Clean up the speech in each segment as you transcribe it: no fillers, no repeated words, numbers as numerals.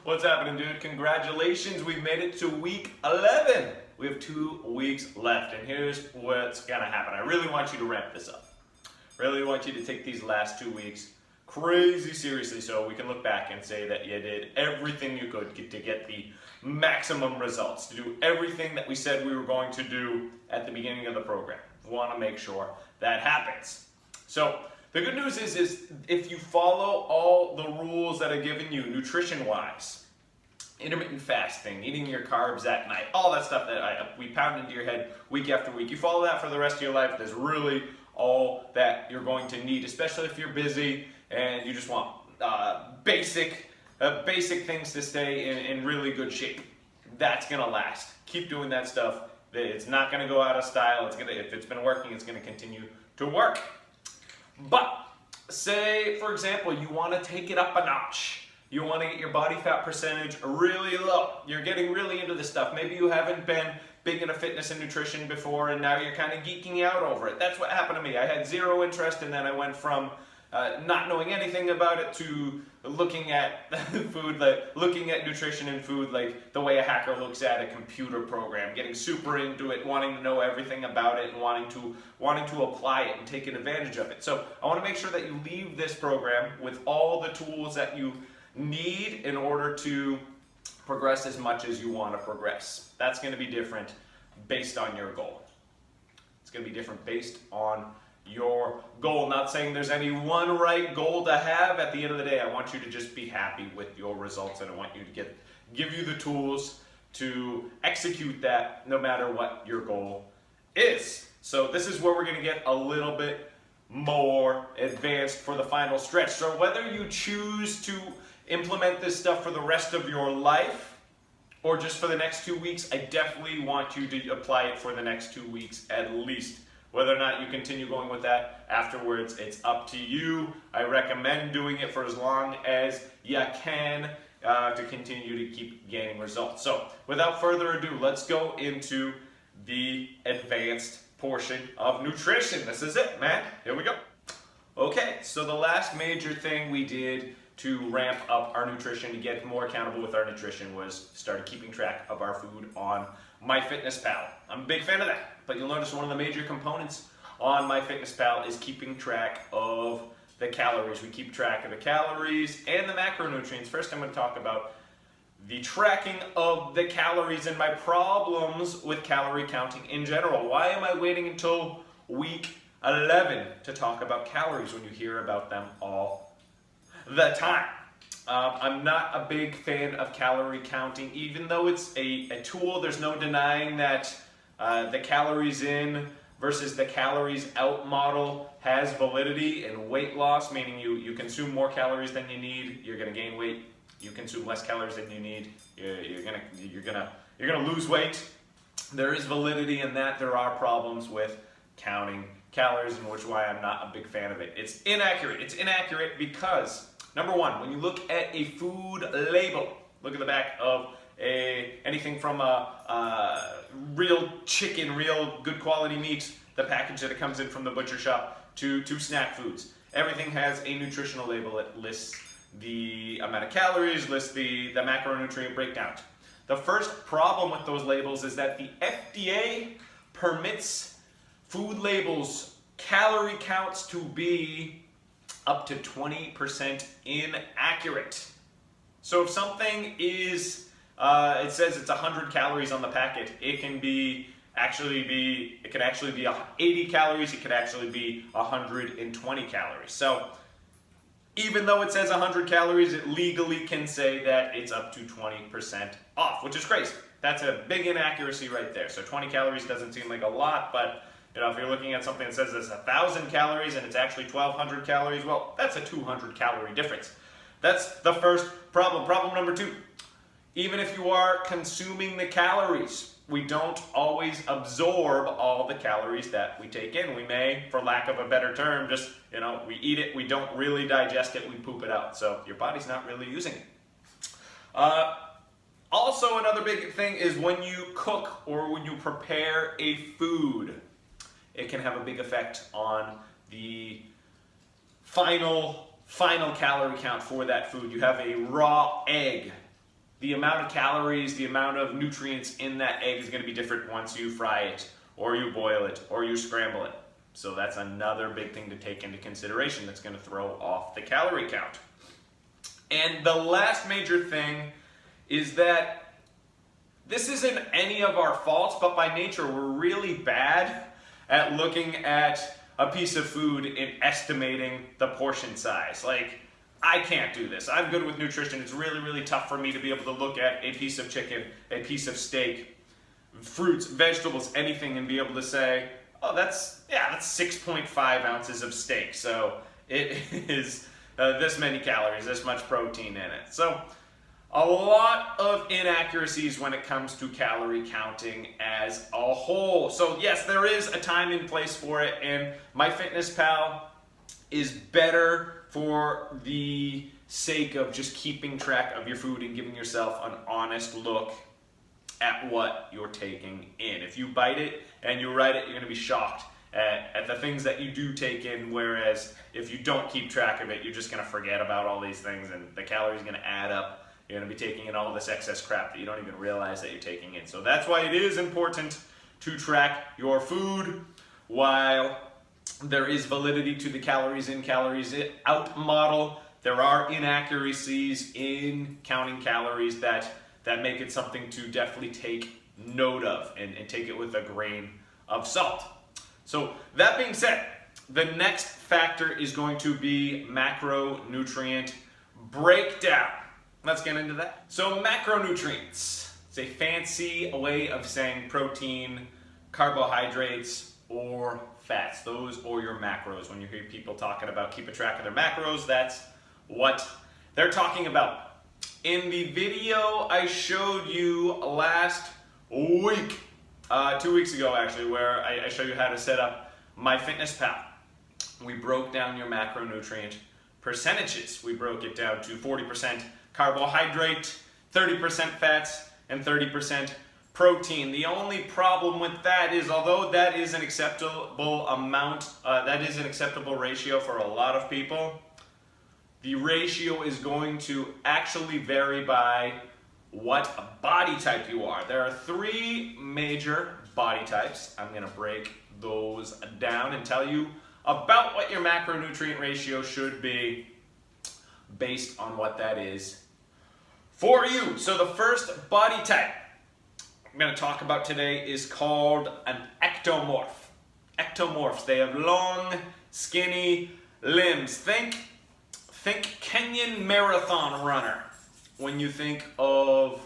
What's happening, dude? Congratulations, we've made it to week 11. We have 2 weeks left, and here's what's gonna happen. I really want you to ramp this up. Really want you to take these last 2 weeks crazy seriously so we can look back and say that you did everything you could to get the maximum results, to do everything that we said we were going to do at the beginning of the program. We want to make sure that happens. So the good news is if you follow all the rules that are given you nutrition-wise, intermittent fasting, eating your carbs at night, all that stuff that we pound into your head week after week, you follow that for the rest of your life, there's really all that you're going to need, especially if you're busy and you just want basic things to stay in really good shape. That's gonna last. Keep doing that stuff. It's not gonna go out of style. If it's been working, it's gonna continue to work. But say, for example, you want to take it up a notch. You want to get your body fat percentage really low. You're getting really into this stuff. Maybe you haven't been big into fitness and nutrition before, and now you're kind of geeking out over it. That's what happened to me. I had zero interest, and then I went from not knowing anything about it to looking at food, like looking at nutrition and food like the way a hacker looks at a computer program, getting super into it, wanting to know everything about it, and wanting to apply it and take advantage of it. So I want to make sure that you leave this program with all the tools that you need in order to progress as much as you want to progress. That's going to be different based on your goal. It's going to be different based on your goal. Not saying there's any one right goal to have. At the end of the day, I want you to just be happy with your results, and I want you to give you the tools to execute that no matter what your goal is. So this is where we're going to get a little bit more advanced for the final stretch. So whether you choose to implement this stuff for the rest of your life or just for the next 2 weeks, I definitely want you to apply it for the next 2 weeks at least. Whether or not you continue going with that afterwards, it's up to you. I recommend doing it for as long as you can to continue to keep gaining results. So without further ado, let's go into the advanced portion of nutrition. This is it, man. Here we go. Okay, so the last major thing we did to ramp up our nutrition, to get more accountable with our nutrition, was started keeping track of our food on MyFitnessPal. I'm a big fan of that, but you'll notice one of the major components on MyFitnessPal is keeping track of the calories. We keep track of the calories and the macronutrients. First, I'm going to talk about the tracking of the calories and my problems with calorie counting in general. Why am I waiting until week 11 to talk about calories when you hear about them all the time? I'm not a big fan of calorie counting, even though it's a tool. There's no denying that the calories in versus the calories out model has validity in weight loss, meaning you consume more calories than you need, you're going to gain weight. You consume less calories than you need, you're gonna lose weight. There is validity in that. There are problems with counting calories, and which is why I'm not a big fan of it. It's inaccurate. It's inaccurate because, number one, when you look at a food label, look at the back of anything from a real chicken, real good quality meat, the package that it comes in from the butcher shop, to snack foods. Everything has a nutritional label. It lists the amount of calories, lists the macronutrient breakdown. The first problem with those labels is that the FDA permits food labels calorie counts to be up to 20% inaccurate. So if something is, it says it's 100 calories on the packet, it can actually be 80 calories, it could actually be 120 calories. So even though it says 100 calories, it legally can say that it's up to 20% off, which is crazy. That's a big inaccuracy right there. So 20 calories doesn't seem like a lot, but if you're looking at something that says it's 1,000 calories and it's actually 1,200 calories, well, that's a 200 calorie difference. That's the first problem. Problem number two, even if you are consuming the calories, we don't always absorb all the calories that we take in. We may, for lack of a better term, just, we eat it, we don't really digest it, we poop it out. So your body's not really using it. Also, another big thing is when you cook or when you prepare a food, it can have a big effect on the final calorie count for that food. You have a raw egg. the amount of calories, the amount of nutrients in that egg is going to be different once you fry it, or you boil it, or you scramble it. So that's another big thing to take into consideration that's going to throw off the calorie count. And the last major thing is that this isn't any of our faults, but by nature we're really bad at looking at a piece of food and estimating the portion size. Like, I can't do this. I'm good with nutrition. It's really, really tough for me to be able to look at a piece of chicken, a piece of steak, fruits, vegetables, anything, and be able to say, oh, that's 6.5 ounces of steak. So it is this many calories, this much protein in it. So a lot of inaccuracies when it comes to calorie counting as a whole. So yes, there is a time and place for it, and MyFitnessPal is better for the sake of just keeping track of your food and giving yourself an honest look at what you're taking in. If you bite it and you write it, you're going to be shocked at the things that you do take in, whereas if you don't keep track of it, you're just going to forget about all these things and the calories are going to add up. You're going to be taking in all this excess crap that you don't even realize that you're taking in. So that's why it is important to track your food. While there is validity to the calories in, calories out model, there are inaccuracies in counting calories that make it something to definitely take note of and take it with a grain of salt. So that being said, the next factor is going to be macronutrient breakdown. Let's get into that. So macronutrients, it's a fancy way of saying protein, carbohydrates, or fats. Those or your macros. When you hear people talking about keeping track of their macros, that's what they're talking about. In the video I showed you last week, 2 weeks ago actually, where I showed you how to set up MyFitnessPal, we broke down your macronutrient percentages. We broke it down to 40% carbohydrate, 30% fats, and 30% protein. The only problem with that is, although that is an acceptable amount, that is an acceptable ratio for a lot of people, the ratio is going to actually vary by what body type you are. There are 3 major body types. I'm going to break those down and tell you about what your macronutrient ratio should be based on what that is for you. So the first body type I'm going to talk about today is called an ectomorph. Ectomorphs, they have long, skinny limbs. Think Kenyan marathon runner when you think of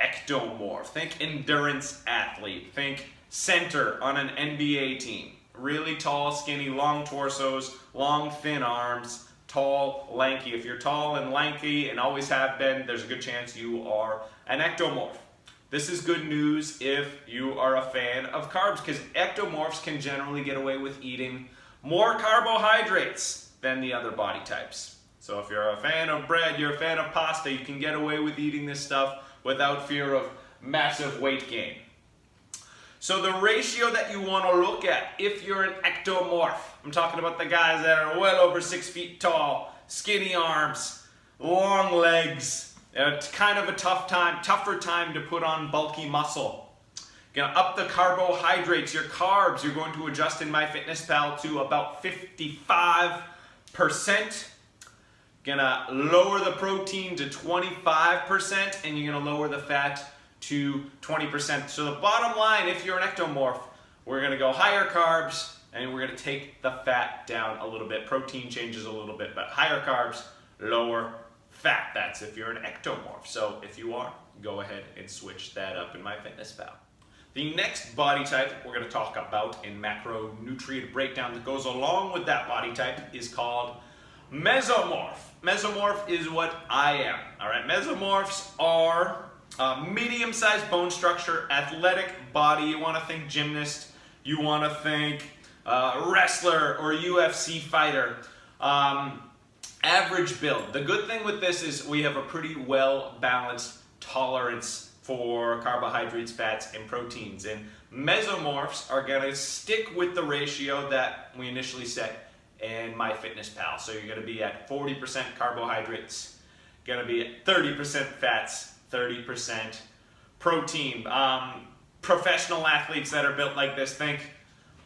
ectomorph. Think endurance athlete. Think center on an NBA team. Really tall, skinny, long torsos, long, thin arms, tall, lanky. If you're tall and lanky and always have been, there's a good chance you are an ectomorph. This is good news if you are a fan of carbs, because ectomorphs can generally get away with eating more carbohydrates than the other body types. So if you're a fan of bread, you're a fan of pasta, you can get away with eating this stuff without fear of massive weight gain. So the ratio that you want to look at if you're an ectomorph, I'm talking about the guys that are well over 6 feet tall, skinny arms, long legs. It's kind of a tougher time to put on bulky muscle. Gonna up the carbohydrates, your carbs, you're going to adjust in MyFitnessPal to about 55%. Gonna lower the protein to 25%, and you're gonna lower the fat to 20%. So the bottom line, if you're an ectomorph, we're gonna go higher carbs, and we're gonna take the fat down a little bit. Protein changes a little bit, but higher carbs, lower fat. That's if you're an ectomorph. So if you are, go ahead and switch that up in MyFitnessPal. The next body type we're going to talk about in macronutrient breakdown that goes along with that body type is called mesomorph. Mesomorph is what I am. All right, mesomorphs are medium-sized bone structure, athletic body. You want to think gymnast. You want to think wrestler or UFC fighter. Average build. The good thing with this is we have a pretty well-balanced tolerance for carbohydrates, fats, and proteins. And mesomorphs are going to stick with the ratio that we initially set in MyFitnessPal. So you're going to be at 40% carbohydrates, going to be at 30% fats, 30% protein. Professional athletes that are built like this, think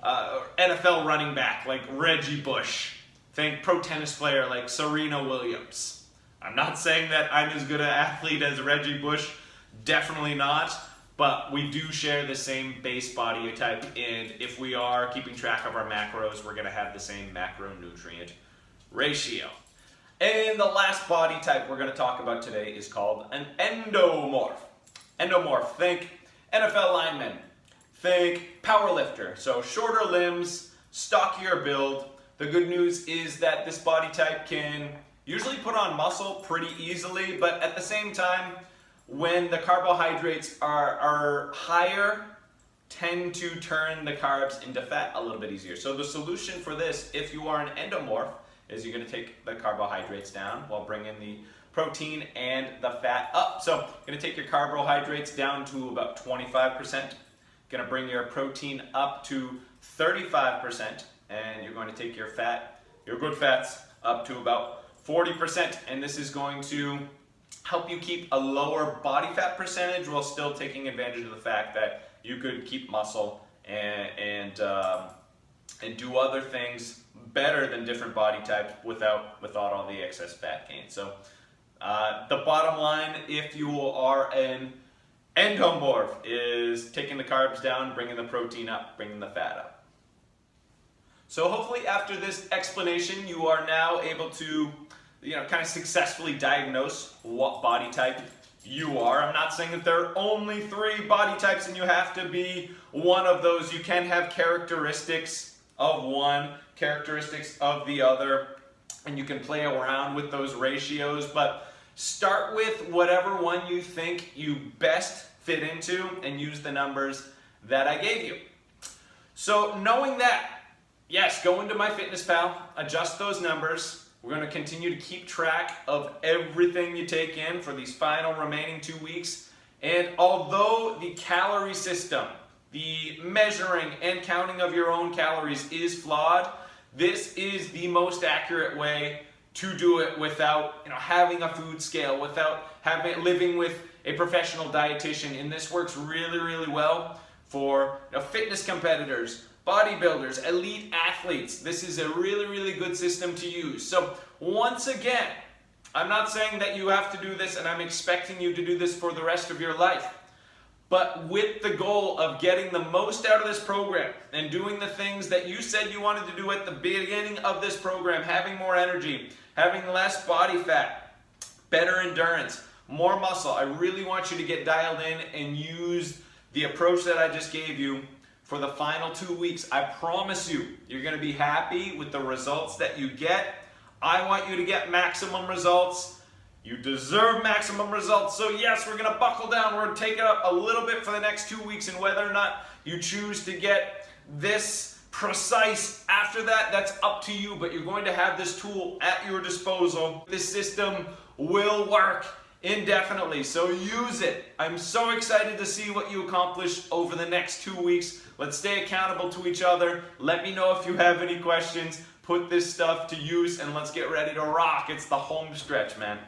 NFL running back like Reggie Bush. Think pro tennis player like Serena Williams. I'm not saying that I'm as good an athlete as Reggie Bush, definitely not, but we do share the same base body type, and if we are keeping track of our macros, we're going to have the same macronutrient ratio. And the last body type we're going to talk about today is called an endomorph. Endomorph, think NFL lineman, think power lifter, so shorter limbs, stockier build. The good news is that this body type can usually put on muscle pretty easily, but at the same time, when the carbohydrates are higher, tend to turn the carbs into fat a little bit easier. So the solution for this, if you are an endomorph, is you're going to take the carbohydrates down while bringing the protein and the fat up. So you're going to take your carbohydrates down to about 25%, going to bring your protein up to 35%, and you're going to take your fat, your good fats, up to about 40%, and this is going to help you keep a lower body fat percentage while still taking advantage of the fact that you could keep muscle and do other things better than different body types without all the excess fat gain. So the bottom line, if you are an endomorph, is taking the carbs down, bringing the protein up, bringing the fat up. So hopefully after this explanation, you are now able to kind of successfully diagnose what body type you are. I'm not saying that there are only 3 body types and you have to be one of those. You can have characteristics of one, characteristics of the other, and you can play around with those ratios, but start with whatever one you think you best fit into and use the numbers that I gave you. So knowing that, yes, go into MyFitnessPal, adjust those numbers. We're going to continue to keep track of everything you take in for these final remaining 2 weeks. And although the calorie system, the measuring and counting of your own calories is flawed, this is the most accurate way to do it without having a food scale, without living with a professional dietitian. And this works really, really well for fitness competitors, bodybuilders, elite athletes. This is a really, really good system to use. So once again, I'm not saying that you have to do this and I'm expecting you to do this for the rest of your life. But with the goal of getting the most out of this program and doing the things that you said you wanted to do at the beginning of this program, having more energy, having less body fat, better endurance, more muscle, I really want you to get dialed in and use the approach that I just gave you for the final 2 weeks. I promise you, you're going to be happy with the results that you get. I want you to get maximum results. You deserve maximum results. So yes, we're going to buckle down. We're going to take it up a little bit for the next 2 weeks, and whether or not you choose to get this precise after that, that's up to you, but you're going to have this tool at your disposal. This system will work indefinitely, so use it. I'm so excited to see what you accomplish over the next 2 weeks. Let's stay accountable to each other. Let me know if you have any questions. Put this stuff to use and let's get ready to rock. It's the home stretch, man.